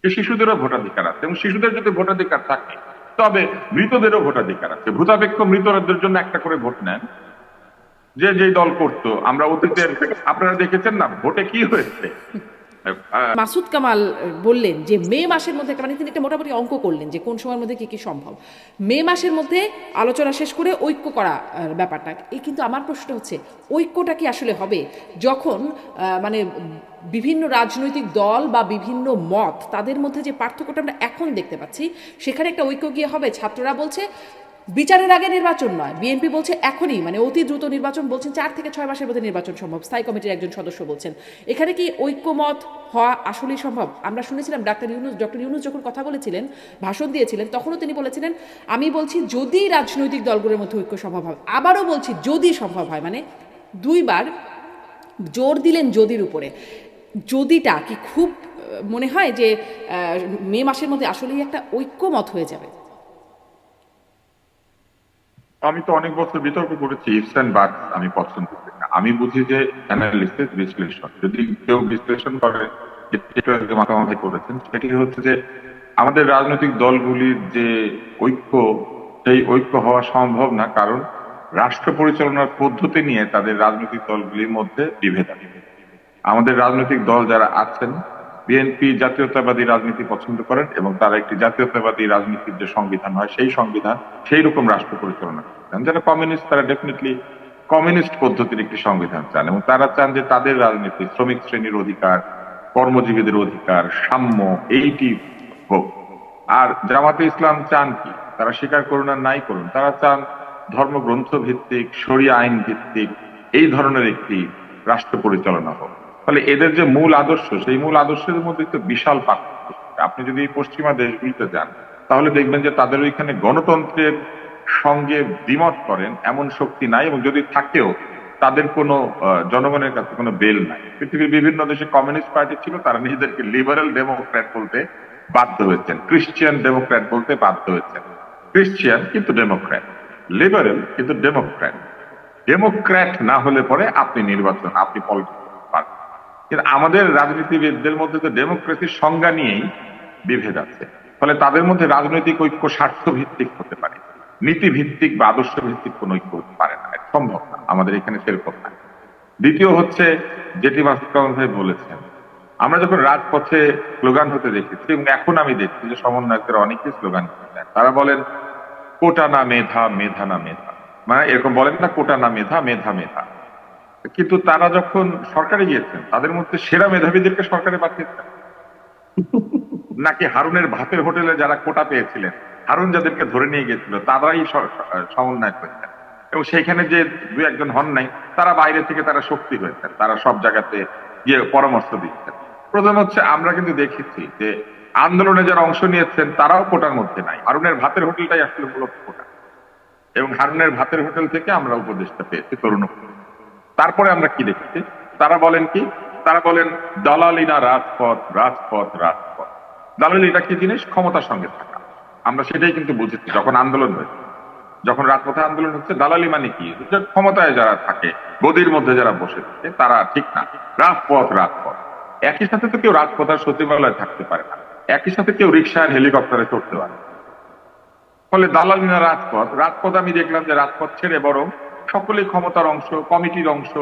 এই শিশুদেরও ভোটাধিকার আছে, এবং শিশুদের যদি ভোটাধিকার থাকে তবে মৃতদেরও ভোটাধিকার আছে। ভূতাপেক্ষ মৃতদের জন্য একটা করে ভোট নেন, যে যেই দল করতো। আমরা অতীতের, আপনারা দেখেছেন না ভোটে কি হয়েছে। আহ, মাসুদ কামাল বললেন যে মে মাসের মধ্যে একটা, মানে তিনি একটা মোটামুটি অঙ্ক করলেন যে কোন সময়ের মধ্যে কি কি সম্ভব, মে মাসের মধ্যে আলোচনা শেষ করে ঐক্য করা ব্যাপারটা। এই কিন্তু আমার প্রশ্ন হচ্ছে, ঐক্যটা কি আসলে হবে যখন মানে বিভিন্ন রাজনৈতিক দল বা বিভিন্ন মত তাদের মধ্যে যে পার্থক্যটা আমরা এখন দেখতে পাচ্ছি, সেখানে একটা ঐক্য গিয়ে হবে? ছাত্ররা বলছে বিচারের আগে নির্বাচন নয়, বিএনপি বলছে এখনই, মানে অতি দ্রুত নির্বাচন, বলছেন 4 থেকে 6 মাসের মধ্যে নির্বাচন সম্ভব, স্থায়ী কমিটির একজন সদস্য বলছেন। এখানে কি ঐক্যমত হওয়া আসলেই সম্ভব? আমরা শুনেছিলাম ডক্টর ইউনূস যখন কথা বলেছিলেন, ভাষণ দিয়েছিলেন, তখনও তিনি বলেছিলেন আমি বলছি যদি রাজনৈতিক দলগুলোর মধ্যে ঐক্য সম্ভব হয়, আবারও বলছি যদি সম্ভব হয়, মানে দুইবার জোর দিলেন যদির উপরে। যদিটা কি খুব মনে হয় যে মে মাসের মধ্যে আসলেই একটা ঐক্যমত হয়ে যাবে? আমি তো অনেক বছর বিতর্ক করেছি, ইফস এন্ড বাট আমি পছন্দ করি না। আমি বুঝি যে অ্যানালিসিস, বিশ্লেষণ, যদি কেউ বিশ্লেষণ করে, যেটা মাতামাতি করেছেন, সেটি হচ্ছে যে আমাদের রাজনৈতিক দলগুলির যে ঐক্য, সেই ঐক্য হওয়া সম্ভব না, কারণ রাষ্ট্র পরিচালনার পদ্ধতি নিয়ে তাদের রাজনৈতিক দলগুলির মধ্যে বিভেদ আছে। আমাদের রাজনৈতিক দল যারা আছেন, বিএনপি জাতীয়তাবাদী রাজনীতি পছন্দ করেন, এবং তারা একটি জাতীয়তাবাদী রাজনীতির যে সংবিধান হয়, সেই সংবিধান, সেই রকম রাষ্ট্র পরিচালনা চান। যারা কমিউনিস্ট, তারা ডেফিনেটলি কমিউনিস্ট পদ্ধতির একটি সংবিধান চান, এবং তারা চান যে তাদের রাজনীতি শ্রমিক শ্রেণীর অধিকার, কর্মজীবীদের অধিকার, সাম্য, এইটি হোক। আর জামাতে ইসলাম চান কি, তারা স্বীকার করুন আর নাই করুন, তারা চান ধর্মগ্রন্থ ভিত্তিক, শরিয়া আইন ভিত্তিক এই ধরনের একটি রাষ্ট্র পরিচালনা হোক। ফলে এদের যে মূল আদর্শ, সেই মূল আদর্শের মধ্যে তো বিশাল পার্থক্য। আপনি যদি এই পশ্চিমা দেশগুলিতে যান, তাহলে দেখবেন যে তাদের ওইখানে গণতন্ত্রের সঙ্গে দ্বিমত করেন এমন শক্তি নাই, এবং যদি থাকেও তাদের কোনো জনগণের কাছে কোনো বেল নাই। পৃথিবীর বিভিন্ন দেশে কমিউনিস্ট পার্টি ছিল, তারা নিজেদেরকে লিবারেল ডেমোক্র্যাট বলতে বাধ্য হয়েছেন, ক্রিশ্চিয়ান ডেমোক্র্যাট বলতে বাধ্য হয়েছেন। ক্রিশ্চিয়ান কিন্তু ডেমোক্র্যাট, লিবারেল কিন্তু ডেমোক্র্যাট। ডেমোক্র্যাট না হলে পরে আপনি নির্বাচন, আপনি পলিটিক্স করতে পারবেন। কিন্তু আমাদের রাজনীতিবিদদের মধ্যে তো ডেমোক্রেসির সংজ্ঞা নিয়েই বিভেদ আছে। ফলে তাদের মধ্যে রাজনৈতিক ঐক্য স্বার্থ ভিত্তিক হতে পারে, নীতি ভিত্তিক বা আদর্শ ভিত্তিক কোন ঐক্য হতে পারে না, এটা সম্ভব না। আমাদের এখানে সেরকম না। দ্বিতীয় হচ্ছে, যেটি মাসুদ কামাল ভাই বলেছেন, আমরা যখন রাজপথে স্লোগান হতে দেখেছি, এবং এখন আমি দেখছি যে সমন্বয়করা অনেকেই স্লোগান করছেন, তারা বলেন কোটা না মেধা, মেধা না মেধা, মানে এরকম বলেন না, কোটা না মেধা, মেধা মেধা। কিন্তু তারা যখন সরকারে গিয়েছেন, তাদের মধ্যে সেরা মেধাবীদেরকে সরকারে পাঠিয়েছেন, নাকি হারুনের ভাতের হোটেলে যারা কোটা পেয়েছিলেন, হারুন যাদেরকে ধরে নিয়ে গেছিল, তারাই সমন্বয় করেছেন, এবং সেইখানে যে দু একজন হন নাই, তারা বাইরে থেকে তারা শক্তি হয়েছেন, তারা সব জায়গাতে গিয়ে পরামর্শ দিচ্ছেন। প্রথম হচ্ছে, আমরা কিন্তু দেখেছি যে আন্দোলনে যারা অংশ নিয়েছেন তারাও কোটার মধ্যে নাই। হারুনের ভাতের হোটেলটাই আসলে মূলত কোটা, এবং হারুনের ভাতের হোটেল থেকে আমরা উপদেশটা পেয়েছি তরুণ। তারপরে আমরা কি দেখেছি, তারা বলেন কি, তারা বলেন দালালি না রাজপথ, রাজপথ রাজপথ। দালালিটা কি জিনিস? ক্ষমতার সঙ্গে থাকা। আমরা সেটাই কিন্তু বুঝেছি যখন আন্দোলন হয়েছে, যখন রাজপথে আন্দোলন হচ্ছে। দালালি মানে কি? যে ক্ষমতায় যারা থাকে, গদির মধ্যে যারা বসে থাকে, তারা ঠিক না। রাজপথ রাজপথ, একই সাথে তো কেউ রাজপথ আর সচিবালয়ে থাকতে পারে না, একই সাথে কেউ রিক্সা আর হেলিকপ্টারে চড়তে পারে। ফলে দালালি না রাজপথ, রাজপথ আমি দেখলাম যে রাজপথ ছেড়ে বরং সকলেই ক্ষমতার অংশ, কমিটির অংশ,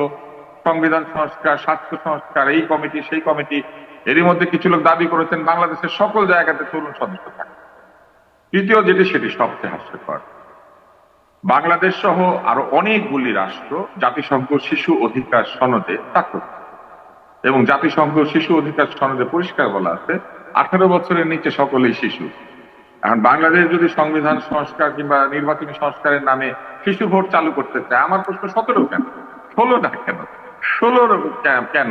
সংবিধান সংস্কার, স্বাস্থ্য সংস্কার, এই কমিটি সেই কমিটি। এরই মধ্যে কিছু লোক দাবি করেছেন বাংলাদেশের সকল জায়গাতে তরুণ সদস্য থাকে। তৃতীয় যেটি, সেটি সবচেয়ে হাস্যকর, বাংলাদেশ সহ আরো অনেকগুলি রাষ্ট্র জাতিসংঘ শিশু অধিকার সনদে স্বাক্ষর করেছে, এবং জাতিসংঘ শিশু অধিকার সনদে পরিষ্কার বলা আছে 18 বছরের নিচে সকলেই শিশু। এখন বাংলাদেশ যদি সংবিধান সংস্কার কিংবা নির্বাচনী সংস্কারের নামে শিশু ভোট চালু করতে চায়, আমার প্রশ্ন 17 কেন, 16 না কেন, 16 কেন,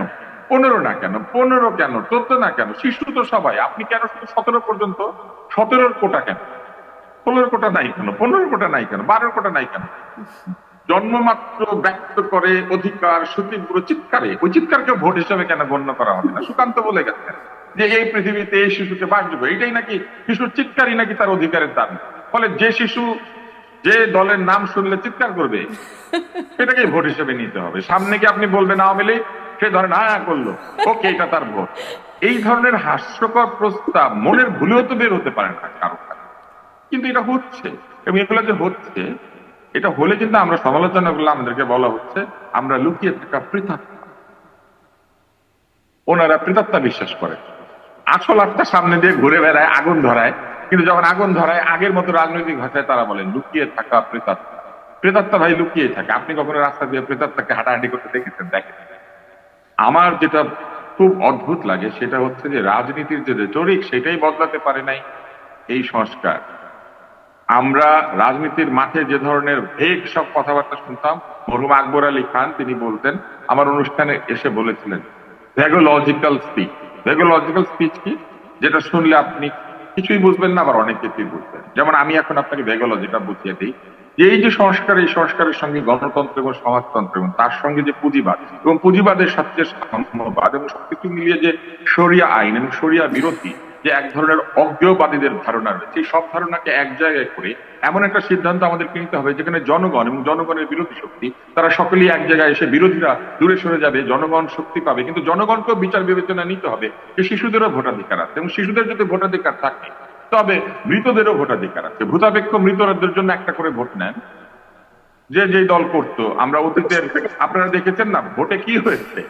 15 না কেন, 15 কেন, 14 না কেন? শিশু তো সবাই, আপনি কেন শুধু 17 পর্যন্ত? 17-র কোটা কেন? 16-র কোটা নাই কেন? 15-র কোটা নাই কেন? 12-র কোটা নাই কেন? জন্মমাত্র ব্যক্ত করে অধিকার সুতীব্র চিৎকারে, ওই চিৎকারকে ভোট হিসেবে কেন গণ্য করা হবে না? সুকান্ত বলে গেছেন যে এই পৃথিবীতে এই শিশুকে বাস দেবে, এইটাই নাকি শিশুর চিৎকারই নাকি তার অধিকারের দাবি। ফলে যে শিশু যে দলের নাম শুনলে চিৎকার করবে, সেটাকে ভোট হিসেবে নিতে হবে। সামনে কি আপনি বলবেন আওয়ামী লীগ, সে ধরেন করলো, ওকে এটা তার ভোট। এই ধরনের হাস্যকর প্রস্তাব মনের ভুলেও তো বের হতে পারে না কারো কাছে, কিন্তু এটা হচ্ছে। এবং এগুলো যে হচ্ছে, এটা হলে কিন্তু আমরা সমালোচনা করলে আমাদেরকে বলা হচ্ছে আমরা লুকিয়ে থাকা পৃথক। ওনারা প্রেতাত্মা বিশ্বাস করে, আসল আত্মা সামনে দিয়ে ঘুরে বেড়ায়, আগুন ধরায়, কিন্তু যখন আগুন ধরায় আগের মতো রাজনৈতিক ভাষায় তারা বলেন লুকিয়ে থাকা প্রেতাত্মা। প্রেতাত্মা ভাই লুকিয়ে থাকে। আপনি কখনো রাস্তা দিয়ে প্রেতাত্মাকে হাঁটাহাঁটি করতে দেখেছেন? দেখেন। আমার যেটা খুব অদ্ভুত লাগে সেটা হচ্ছে যে রাজনীতির যে রেটরিক সেটাই বদলাতে পারে নাই এই সংস্কার। আমরা রাজনীতির মাঠে যে ধরনের ভেগ সব কথাবার্তা শুনতাম, মরহুম আকবর আলী খান তিনি বলতেন, আমার অনুষ্ঠানে এসে বলেছিলেন ভেগোলজিক্যাল স্পিচ। ভেগোলজিক্যাল স্পিচ কি? যেটা শুনলে আপনি কিছুই বুঝবেন না, আবার অনেক কিছুই বুঝবেন। যেমন আমি এখন আপনাকে ভেগোলজিটা বুঝিয়ে দিই যে এই যে সংস্কার, এই সংস্কারের সঙ্গে গণতন্ত্র এবং সমাজতন্ত্র এবং তার সঙ্গে যে পুঁজিবাদ এবং পুঁজিবাদের সাথে সাম্যবাদ এবং সবকিছু মিলিয়ে যে শরিয়া আইন এবং শরিয়া বিরোধী যে এক ধরনের অজ্ঞবাদীদের ধারণা রয়েছে, সব ধারণাকে এক জায়গায় করে এমন একটা সিদ্ধান্ত আমাদেরকে নিতে হবে যেখানে জনগণ এবং জনগণের বিরোধী শক্তি তারা সকলেই এক জায়গায় এসে, বিরোধীরা দূরে সরে যাবে, জনগণ শক্তি পাবে। কিন্তু জনগণকেও বিচার বিবেচনা নিতে হবে যে শিশুদেরও ভোটাধিকার আছে, এবং শিশুদের যদি ভোটাধিকার থাকে তবে মৃতদেরও ভোটাধিকার আছে। ভূতাপেক্ষ মৃতদের জন্য একটা করে ভোট নেন, যে যে দল করতো। আমরা অতীতের আপনারা দেখেছেন না ভোটে কি হয়েছে,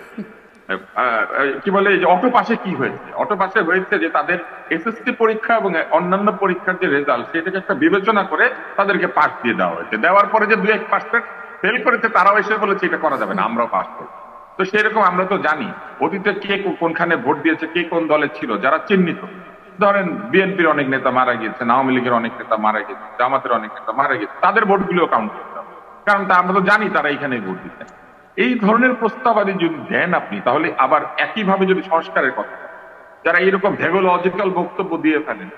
কি বলে যে অটো পাশে কি হয়েছে? অটো পাশে হয়েছে যে তাদের এসএসসি পরীক্ষা এবং অন্যান্য পরীক্ষার যে রেজাল্ট সেটাকে একটা বিবেচনা করে তাদেরকে পাস দিয়ে দেওয়া হয়েছে। দেওয়ার পরে যে 2-1% ফেল করেছে তারাও এসে বলেছে এটা করা যাবে না, আমরাও পাস করব। তো সেরকম আমরা তো জানি অতীতে কে কোনখানে ভোট দিয়েছে, কে কোন দলে ছিল, যারা চিহ্নিত। ধরেন বিএনপির অনেক নেতা মারা গিয়েছেন, আওয়ামী লীগের অনেক নেতা মারা গেছে, জামাতের অনেক নেতা মারা গেছে, তাদের ভোটগুলিও কাউন্ট করতে হবে, কারণ তা আমরা তো জানি তারা এখানে ভোট দিচ্ছেন। এই ধরনের প্রস্তাবাদি যদি দেন আপনি, তাহলে আবার একইভাবে যদি সংস্কারের কথা, যারা এরকম ভেগোলজিক্যাল বক্তব্য দিয়ে ফেলেন,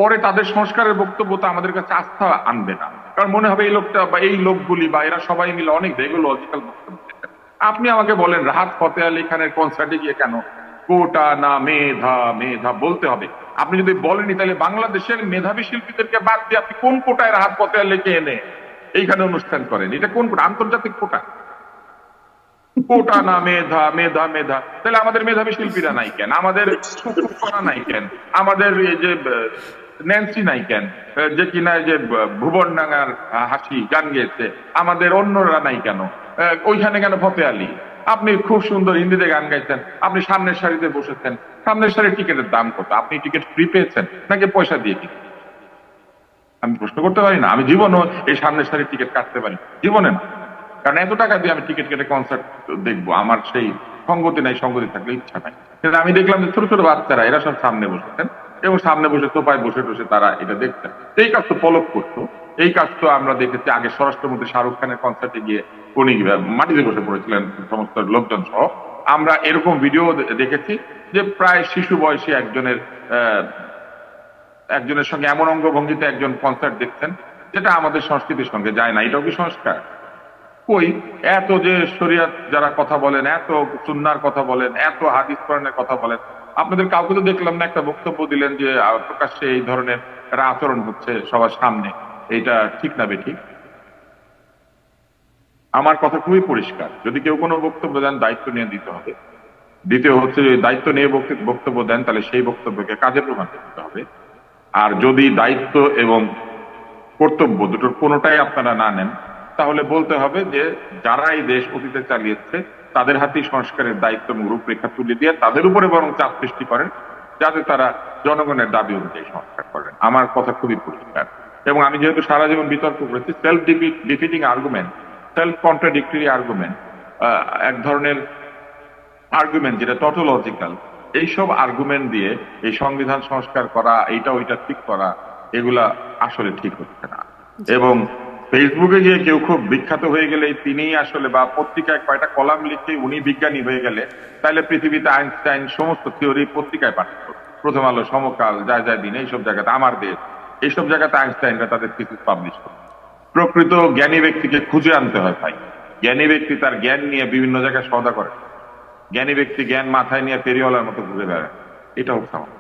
পরে তাদের সংস্কারের বক্তব্য তো আমাদের কাছে আস্থা আনবে না, কারণ মনে হবে এই লোকটা বা এই লোকগুলি বা এরা সবাই মিলে অনেক ভেগোলজিক্যাল বক্তব্য দিচ্ছেন। আপনি আমাকে বলেন রাহাত ফতেহ আলী খানের কনসার্টে গিয়ে কেন কোটা না মেধা মেধা বলতে হবে? আপনি যদি বলেনি তাহলে বাংলাদেশের মেধাবী শিল্পীদেরকে বাদ দিয়ে আপনি কোন কোটায় রাহাত ফতেহ আলীকে এনে এইখানে অনুষ্ঠান করেন? এটা কোন কোটা? আন্তর্জাতিক কোটা? কোটা না মেধা মেধা মেধা, তাহলে আমাদের মেধাবী শিল্পীরা নাই কেন? আমাদের নাই কেন? আমাদের এই যে ন্যান্সি নাই কেন, যে কিনা যে ভুবন ডাঙ্গার হাসি গান গেয়েছে? আমাদের অন্যরা নাই কেন? ওইখানে কেন ফতেহ আলী? আপনি খুব সুন্দর হিন্দিতে গান গাইছেন, আপনি সামনের সারিতে বসেছেন, সামনের সারির টিকিটের দাম কত? আপনি টিকিট ফ্রি পেয়েছেন নাকি পয়সা দিয়ে কিনেছেন? আমি প্রশ্ন করতে পারি না? আমি জীবনও এই সামনের সারির টিকিট কাটতে পারি? জীবনে না, কারণ এত টাকা দিয়ে আমি টিকিট কেটে কনসার্ট দেখবো, আমার সেই সঙ্গতি নাই, সঙ্গতি থাকলে ইচ্ছা নাই। কিন্তু আমি দেখলাম যে ছোট ছোট বাচ্চারা এরা সব সামনে বসেছেন এবং সামনে বসে সোফায় বসে বসে তারা এটা দেখছেন। এই কাজ তো পলক করতো, এই কাজ তো আমরা দেখেছি আগে স্বরাষ্ট্রমন্ত্রী শাহরুখ খানের কনসার্টে গিয়ে উনি মাটিতে বসে পড়েছিলেন সমস্ত লোকজন সহ। আমরা এরকম ভিডিও দেখেছি যে প্রায় শিশু বয়সী একজনের সঙ্গে এমন অঙ্গভঙ্গিতে একজন কনসার্ট দেখছেন যেটা আমাদের সংস্কৃতির সঙ্গে যায় না। এটাও কি সংস্কার? কই, এত যে শরিয়াত যারা কথা বলেন, এত সুন্নার কথা বলেন, এত হাদিস কোরআনের কথা বলেন, আপনাদের কাউকে তো দেখলাম না একটা বক্তব্য দিলেন যে প্রকাশ্যে এই ধরনের একটা আচরণ হচ্ছে সবার সামনে, এটা ঠিক না বেঠিক? আমার কথা খুবই পরিষ্কার, যদি কেউ কোনো বক্তব্য দেন দায়িত্ব নিয়ে দিতে হবে। দ্বিতীয় হচ্ছে যে দায়িত্ব নিয়ে বক্তব্য দেন তাহলে সেই বক্তব্যকে কাজে প্রমাণ করতে হবে। আর যদি দায়িত্ব এবং কর্তব্য দুটোর কোনোটাই আপনারা না নেন, তাহলে বলতে হবে যে যারা এই দেশ অতীতে চালিয়েছে তাদের হাতেই সংস্কারের দায়িত্ব এবং রূপরেখা তুলে দিয়ে তাদের উপরে বরং চাপ সৃষ্টি করেন যাতে তারা জনগণের দাবি অনুযায়ী সংস্কার করেন। আমার কথা খুবই পরিষ্কার। এবং আমি যেহেতু সারা জীবন বিতর্ক করেছি, self defeating argument, self contradictory argument, এক ধরনের আর্গুমেন্ট যেটা টটোলজিক্যাল, এইসব আর্গুমেন্ট দিয়ে এই সংবিধান সংস্কার করা, এইটা ওইটা ঠিক করা, এগুলা আসলে ঠিক হচ্ছে না। এবং ফেসবুকে গিয়ে কেউ খুব বিখ্যাত হয়ে গেলে তিনি আসলে, বা পত্রিকায় কয়টা কলাম লিখে উনি বিজ্ঞানী হয়ে গেলে, তাহলে পৃথিবীতে আইনস্টাইন সমস্ত থিওরি পত্রিকায় পাঠাত, প্রথম আলো, সমকাল, যায় যায় দিন, এইসব জায়গাতে, আমার দেশ, এইসব জায়গাতে আইনস্টাইনরা তাদের থিসিস পাবলিশ করে। প্রকৃত জ্ঞানী ব্যক্তিকে খুঁজে আনতে হয় ভাই। জ্ঞানী ব্যক্তি তার জ্ঞান নিয়ে বিভিন্ন জায়গায় সওদা করে, জ্ঞানী ব্যক্তি জ্ঞান মাথায় নিয়ে ফেরিওয়ালার মতো ঘুরে বেড়ায়, এটা হোক সমাজ।